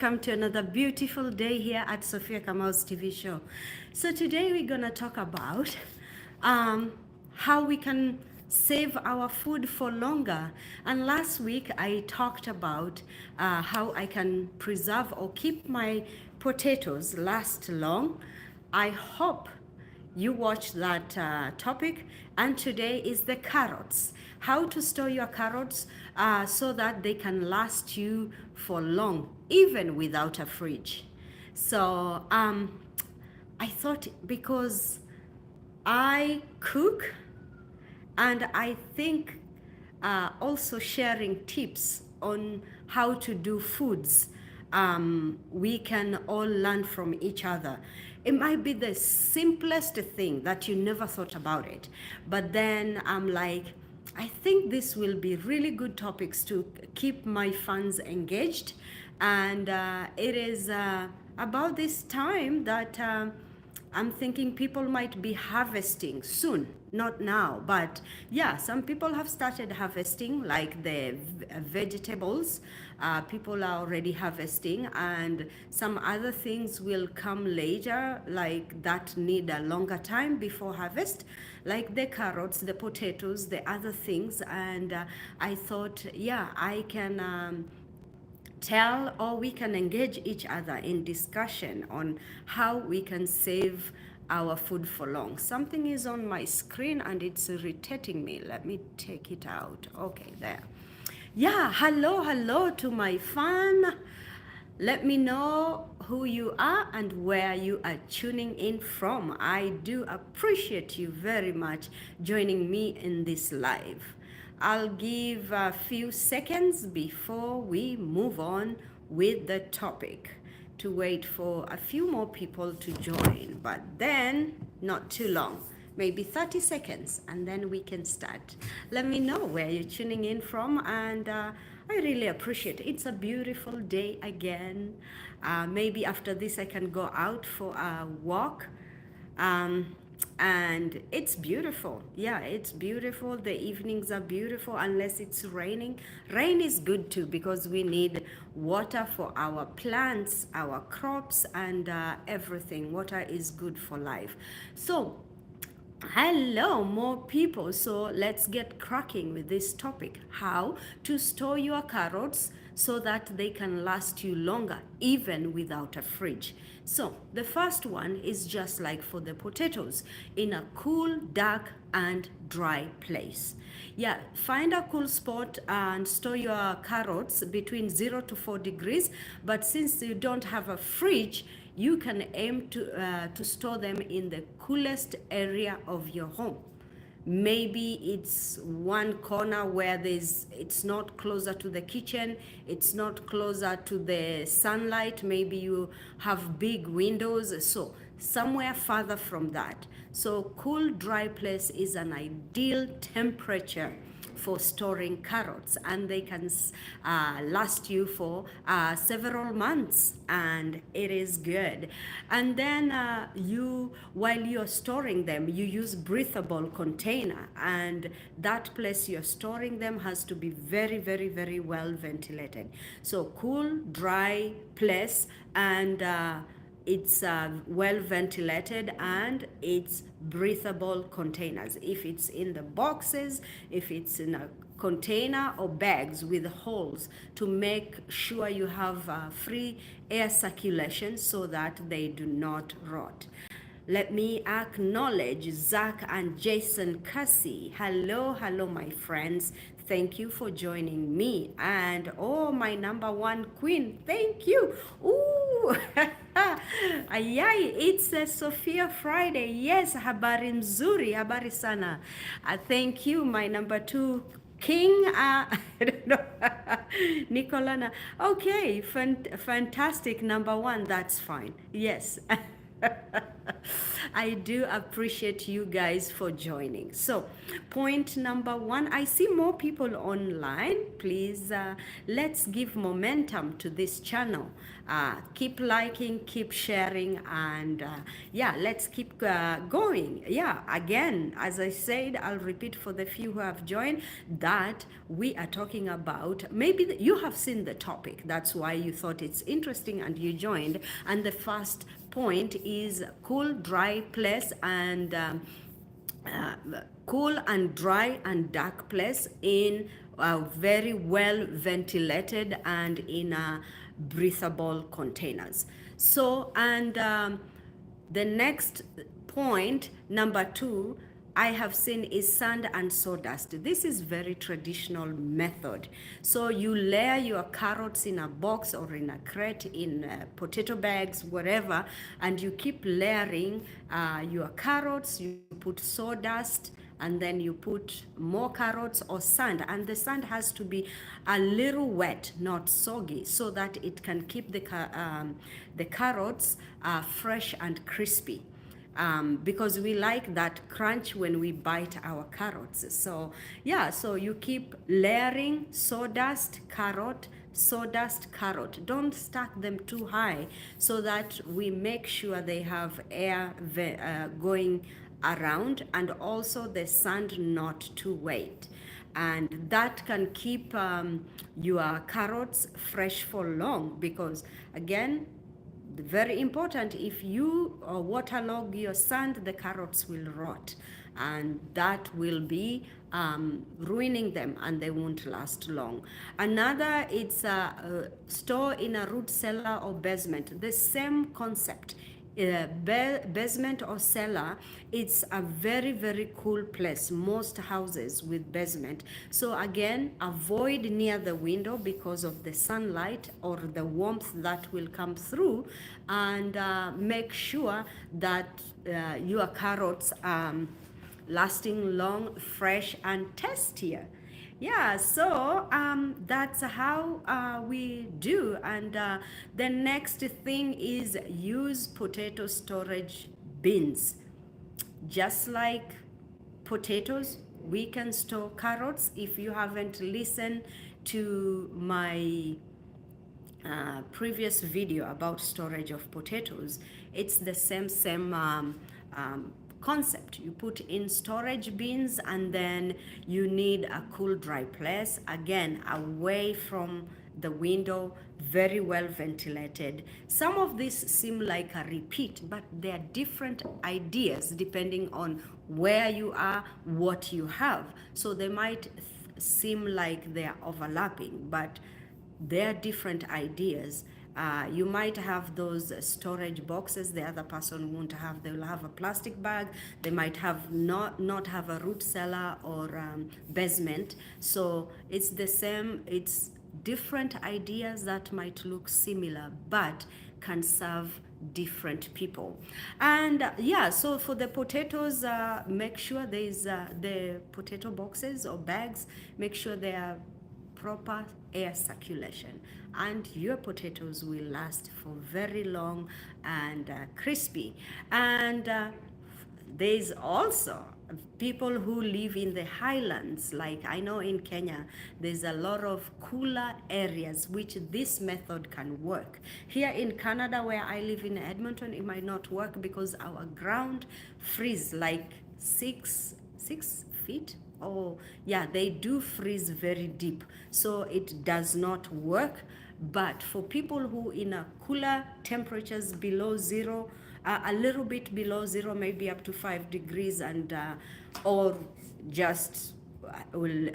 Welcome to another beautiful day here at Sophia Kamau's TV show. So today we're gonna talk about um, how we can save our food for longer. And last week I talked about how I can preserve or keep my potatoes last long. I hope you watched that topic, and today is the carrots. How to store your carrots so that they can last you for long, even without a fridge. So I thought, because I cook, and I think also sharing tips on how to do foods, we can all learn from each other. It might be the simplest thing that you never thought about it, but then I'm like, I think this will be really good topics to keep my fans engaged. And it is about this time that I'm thinking people might be harvesting soon, not now, but yeah, some people have started harvesting, like the vegetables. People are already harvesting, and some other things will come later, like that need a longer time before harvest, like the carrots, the potatoes, the other things. And I thought, yeah, I can. Tell, or we can engage each other in discussion on how we can save our food for long. Something is on my screen and it's irritating me. Let me take it out. Okay, there. Yeah, hello to my fan. Let me know who you are and where you are tuning in from. I do appreciate you very much joining me in this live. I'll give a few seconds before we move on with the topic to wait for a few more people to join, but then not too long. Maybe 30 seconds, and then we can start. Let me know where you're tuning in from, and I really appreciate it. It's a beautiful day again. Maybe after this, I can go out for a walk. Um, and it's beautiful. Yeah, it's beautiful. The evenings are beautiful, unless it's raining. Rain is good too, because we need water for our plants, our crops, and everything. Water is good for life. So hello, more people. So let's get cracking with this topic: how to store your carrots so that they can last you longer, even without a fridge. So the first one is just like for the potatoes: in a cool, dark, and dry place. Yeah, find a cool spot and store your carrots between 0 to 4 degrees. But since you don't have a fridge, you can aim to store them in the coolest area of your home. Maybe it's one corner where it's not closer to the kitchen, it's not closer to the sunlight. Maybe you have big windows, so somewhere further from that. So cool, dry place is an ideal temperature for storing carrots, and they can last you for several months, and it is good. And then while you're storing them, you use breathable container, and that place you're storing them has to be very well ventilated. So cool, dry place, and it's well ventilated, and it's breathable containers. If it's in the boxes, if it's in a container or bags with holes, to make sure you have free air circulation so that they do not rot. Let me acknowledge Zach and Jason Cassie. Hello, my friends. Thank you for joining me. And oh, my number one queen, thank you. Ooh, ayay, it's a Sophia Friday. Yes, habari mzuri, habari sana. Thank you, my number two king. I don't know. Nicolana. Okay, fantastic. Number one, that's fine. Yes. I do appreciate you guys for joining. So, point number one, I see more people online. Please, let's give momentum to this channel. Keep liking, keep sharing, and yeah, let's keep going. Yeah, again, as I said, I'll repeat for the few who have joined that we are talking about, maybe you have seen the topic, that's why you thought it's interesting and you joined. And the first point is cool, dry place, and uh, cool and dry and dark place in very well ventilated and in breathable containers. So, and the next point, number two, I have seen is sand and sawdust. This is very traditional method. So you layer your carrots in a box or in a crate, in potato bags, whatever, and you keep layering your carrots. You put sawdust, and then you put more carrots or sand, and the sand has to be a little wet, not soggy, so that it can keep the carrots fresh and crispy. Because we like that crunch when we bite our carrots. So yeah, so you keep layering sawdust, carrot, sawdust, carrot. Don't stack them too high, so that we make sure they have air going around, and also the sand not too wet, and that can keep your carrots fresh for long. Because again, very important, if you waterlog your sand, the carrots will rot, and that will be ruining them, and they won't last long. Another, it's store in a root cellar or basement. The same concept. Basement or cellar, it's a very, very cool place, most houses with basement. So again, avoid near the window because of the sunlight or the warmth that will come through, and make sure that your carrots lasting long, fresh, and tastier. Yeah, so that's how we do. And the next thing is use potato storage bins. Just like potatoes, we can store carrots. If you haven't listened to my previous video about storage of potatoes, it's the same concept. You put in storage bins, and then you need a cool, dry place, again away from the window, very well ventilated. Some of these seem like a repeat, but they are different ideas depending on where you are, what you have. So they might seem like they are overlapping, but they're different ideas. You might have those storage boxes the other person won't have. They will have a plastic bag. They might have not have a root cellar or basement. So it's the same. It's different ideas that might look similar, but can serve different people. And yeah, so for the potatoes, make sure there is the potato boxes or bags, make sure they are proper air circulation, and your potatoes will last for very long and crispy. And there's also people who live in the highlands, like I know in Kenya there's a lot of cooler areas which this method can work. Here in Canada, where I live in Edmonton, it might not work because our ground freeze like 6 feet. Oh yeah, they do freeze very deep, so it does not work. But for people who in a cooler temperatures below zero, a little bit below zero, maybe up to 5 degrees, and or just will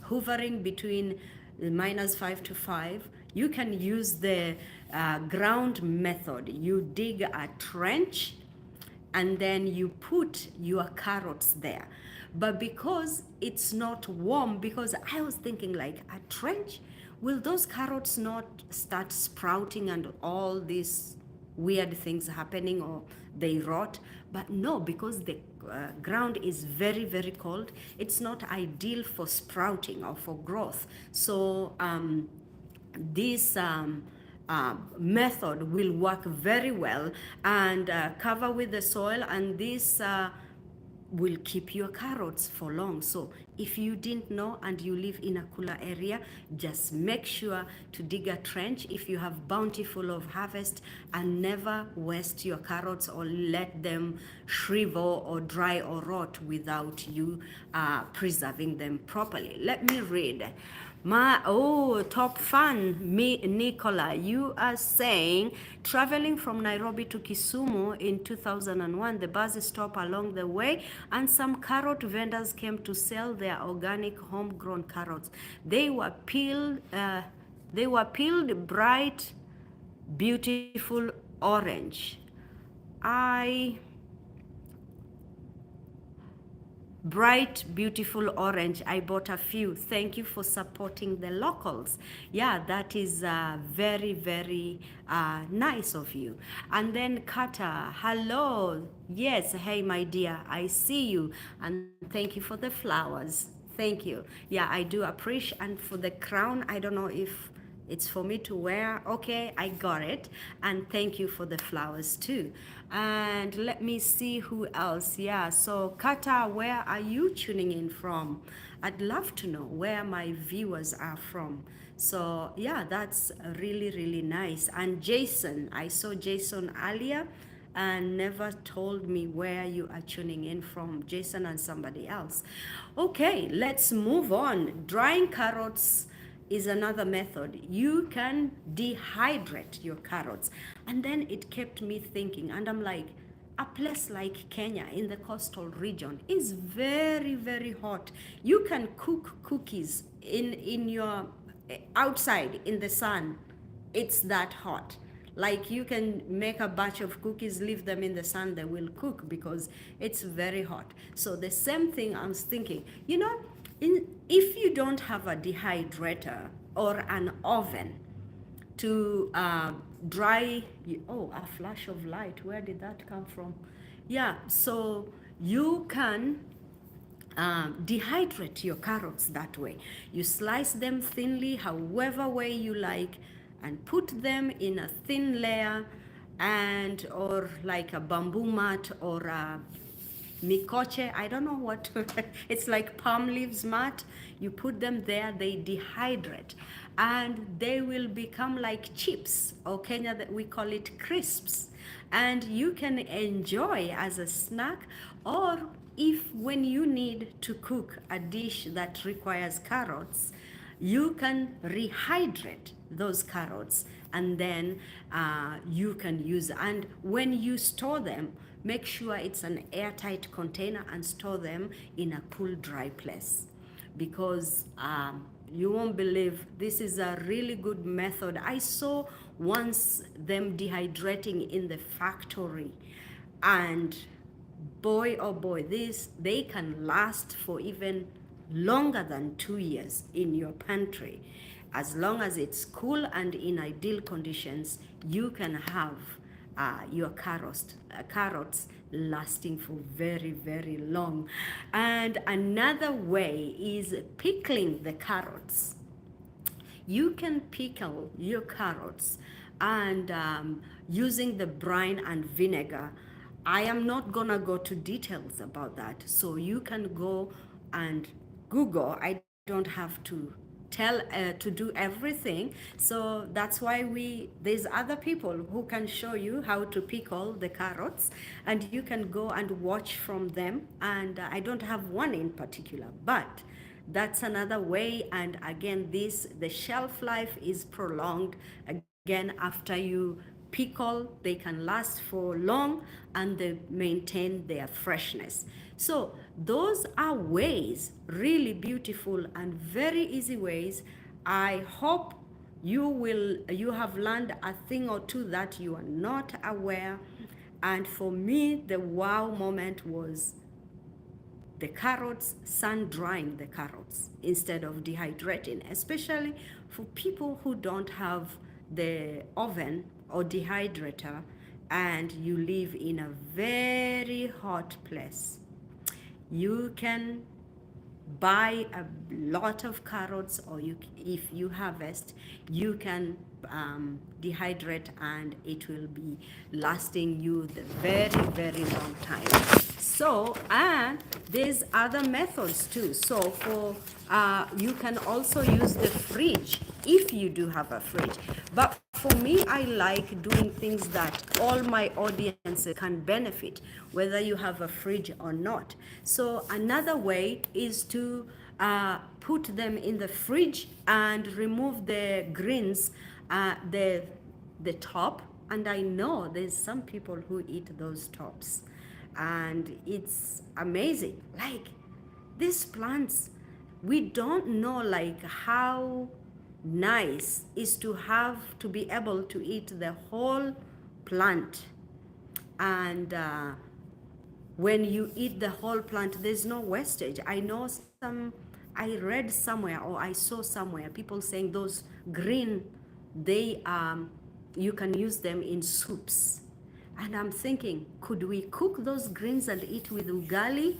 hovering between -5 to 5, you can use the ground method. You dig a trench, and then you put your carrots there. But because it's not warm, because I was thinking like a trench, will those carrots not start sprouting and all these weird things happening, or they rot? But no, because the ground is very, very cold, it's not ideal for sprouting or for growth. So this method will work very well, and cover with the soil, and this will keep your carrots for long. So if you didn't know and you live in a cooler area, just make sure to dig a trench if you have bountiful of harvest, and never waste your carrots or let them shrivel or dry or rot without you preserving them properly. Let me read. Top fan, me, Nicola, you are saying traveling from Nairobi to Kisumu in 2001, the bus stopped along the way and some carrot vendors came to sell their organic homegrown carrots. They were peeled bright, beautiful orange. Bright, beautiful orange. I bought a few. Thank you for supporting the locals. Yeah, that is very, very nice of you. And then Kata, hello. Yes, hey, my dear, I see you. And thank you for the flowers. Thank you. Yeah, I do appreciate. And for the crown, I don't know if it's for me to wear. Okay, I got it. And thank you for the flowers too. And let me see who else. Yeah, so Kata, where are you tuning in from? I'd love to know where my viewers are from. So yeah, that's really, really nice. And Jason, I saw Jason earlier and never told me where you are tuning in from, Jason and somebody else. Okay, let's move on. Drying carrots is another method. You can dehydrate your carrots. And then it kept me thinking, and I'm like, a place like Kenya in the coastal region is very, very hot. You can cook cookies in your outside in the sun. It's that hot. Like you can make a batch of cookies, leave them in the sun, they will cook because it's very hot. So the same thing I was thinking, if you don't have a dehydrator or an oven to dry, a flash of light, where did that come from? Yeah, so you can dehydrate your carrots that way. You slice them thinly, however way you like, and put them in a thin layer, and or like a bamboo mat or a mikoche, I don't know what it's like palm leaves mat. You put them there, they dehydrate, and they will become like chips, or Kenya that we call it crisps, and you can enjoy as a snack, or if when you need to cook a dish that requires carrots, you can rehydrate those carrots, and then you can use, and when you store them, make sure it's an airtight container and store them in a cool, dry place, because you won't believe, this is a really good method. I saw once them dehydrating in the factory, and boy, oh boy, they can last for even longer than 2 years in your pantry. As long as it's cool and in ideal conditions, you can have your carrots lasting for very, very long. And another way is pickling the carrots. You can pickle your carrots and using the brine and vinegar. I am not gonna go to details about that, so you can go and Google. I don't have to tell to do everything, so that's why there's other people who can show you how to pickle the carrots, and you can go and watch from them. And I don't have one in particular, but that's another way. And again, the shelf life is prolonged. Again, after you pickle, they can last for long and they maintain their freshness. So those are ways, really beautiful and very easy ways. I hope you have learned a thing or two that you are not aware. And for me, the wow moment was the carrots, sun drying the carrots instead of dehydrating, especially for people who don't have the oven or dehydrator and you live in a very hot place. You can buy a lot of carrots, or if you harvest, you can dehydrate, and it will be lasting you the very, very long time. So, and there's other methods too. So for you can also use the fridge if you do have a fridge. But for me, I like doing things that all my audience can benefit, whether you have a fridge or not. So another way is to put them in the fridge and remove the greens, the top. And I know there's some people who eat those tops, and it's amazing. Like these plants, we don't know like how nice is to have to be able to eat the whole plant. And when you eat the whole plant, there's no wastage. I know I read somewhere, or I saw somewhere, people saying those green, they you can use them in soups. And I'm thinking, could we cook those greens and eat with ugali,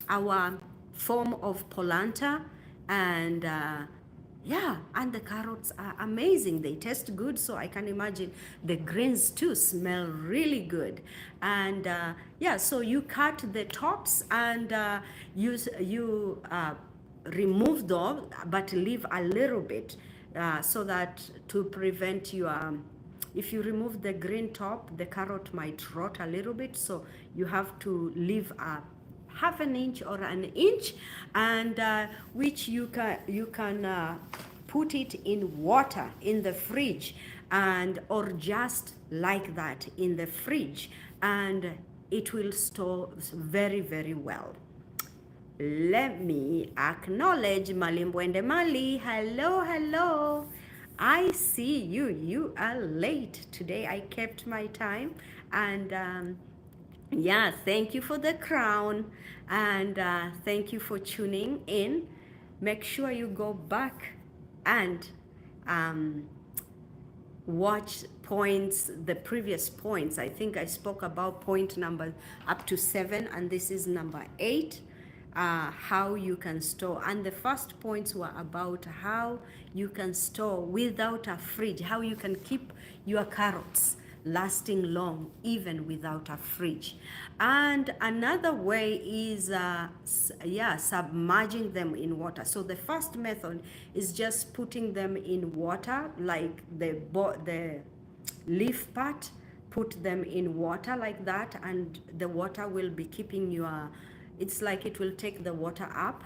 our form of polenta? And yeah, and the carrots are amazing. They taste good, so I can imagine the greens too smell really good. And yeah, so you cut the tops, and you remove them, but leave a little bit, so that to prevent your if you remove the green top, the carrot might rot a little bit. So you have to leave a half an inch or an inch, and which you can put it in water in the fridge, and or just like that in the fridge, and it will store very, very well. Let me acknowledge Malimbwende Mali. Hello, hello. I see you. You are late today. I kept my time. And yeah, thank you for the crown. And thank you for tuning in. Make sure you go back and watch the previous points. I think I spoke about point number up to 7, and this is number 8. How you can store, and the first points were about how you can store without a fridge, how you can keep your carrots lasting long even without a fridge. And another way is submerging them in water. So the first method is just putting them in water, like the leaf part, put them in water like that, and the water will be keeping your, it's like it will take the water up,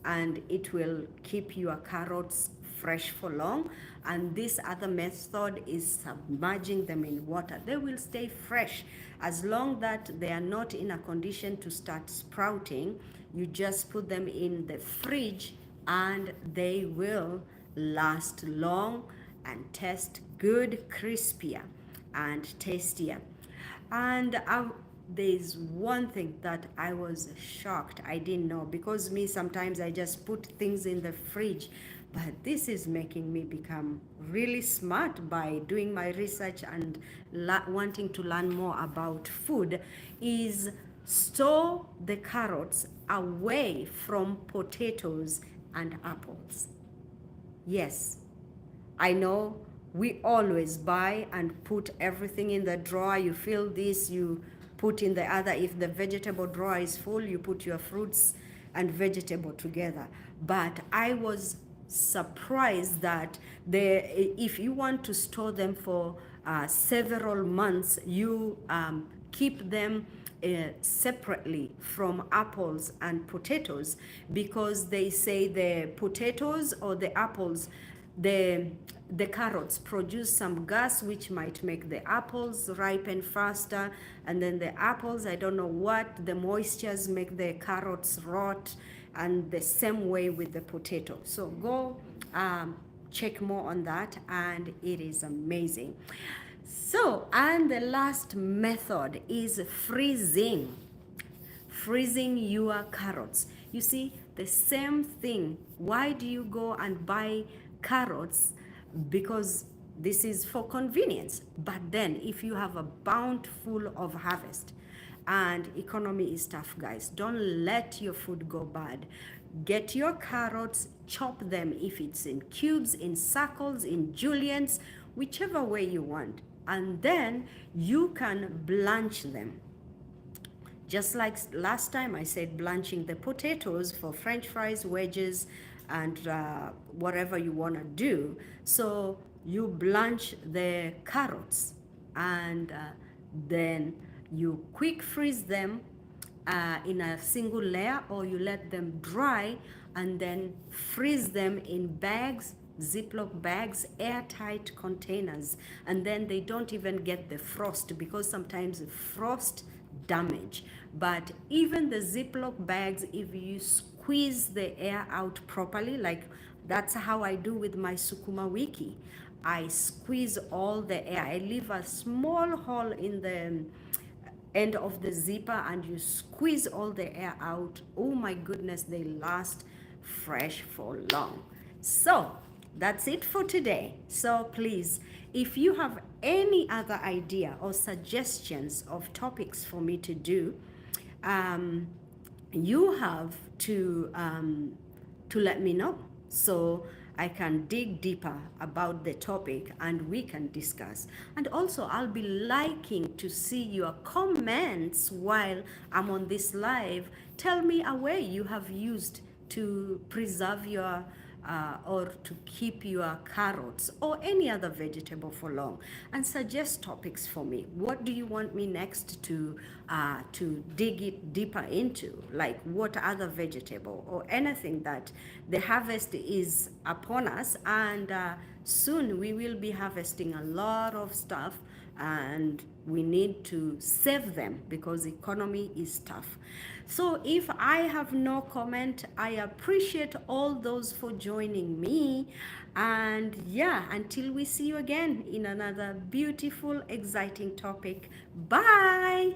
and it will keep your carrots fresh for long. And this other method is submerging them in water. They will stay fresh as long that they are not in a condition to start sprouting. You just put them in the fridge, and they will last long and taste good, crispier and tastier. And there's one thing that I was shocked, I didn't know, because me, sometimes I just put things in the fridge, but this is making me become really smart by doing my research and wanting to learn more about food, is store the carrots away from potatoes and apples. Yes, I know we always buy and put everything in the drawer. You fill this, you put in the other. If the vegetable drawer is full, you put your fruits and vegetable together. But I was surprised that if you want to store them for several months, you keep them separately from apples and potatoes, because they say the potatoes or the apples, the carrots produce some gas which might make the apples ripen faster, and then the apples, I don't know what, the moistures make the carrots rot, and the same way with the potato. So go check more on that, and it is amazing. So, and the last method is freezing your carrots. You see, the same thing. Why do you go and buy carrots? Because this is for convenience. But then if you have a bountiful of harvest, and economy is tough, guys. Don't let your food go bad. Get your carrots, chop them, if it's in cubes, in circles, in juliennes, whichever way you want, and then you can blanch them. Just like last time I said, blanching the potatoes for french fries, wedges, and whatever you want to do. So you blanch the carrots, and then you quick freeze them in a single layer, or you let them dry and then freeze them in bags, Ziploc bags, airtight containers, and then they don't even get the frost, because sometimes frost damage. But even the Ziploc bags, if you squeeze the air out properly, like that's how I do with my sukuma wiki, I squeeze all the air. I leave a small hole in the end of the zipper, and you squeeze all the air out. Oh my goodness, they last fresh for long. So that's it for today. So please, if you have any other idea or suggestions of topics for me to do, you have to let me know, so I can dig deeper about the topic and we can discuss. And also, I'll be liking to see your comments while I'm on this live. Tell me a way you have used to preserve your or to keep your carrots or any other vegetable for long, and suggest topics for me. What do you want me next to dig it deeper into? Like what other vegetable or anything that the harvest is upon us, and soon we will be harvesting a lot of stuff, and we need to save them because economy is tough. So if I have no comment, I appreciate all those for joining me. And yeah, until we see you again in another beautiful, exciting topic. Bye.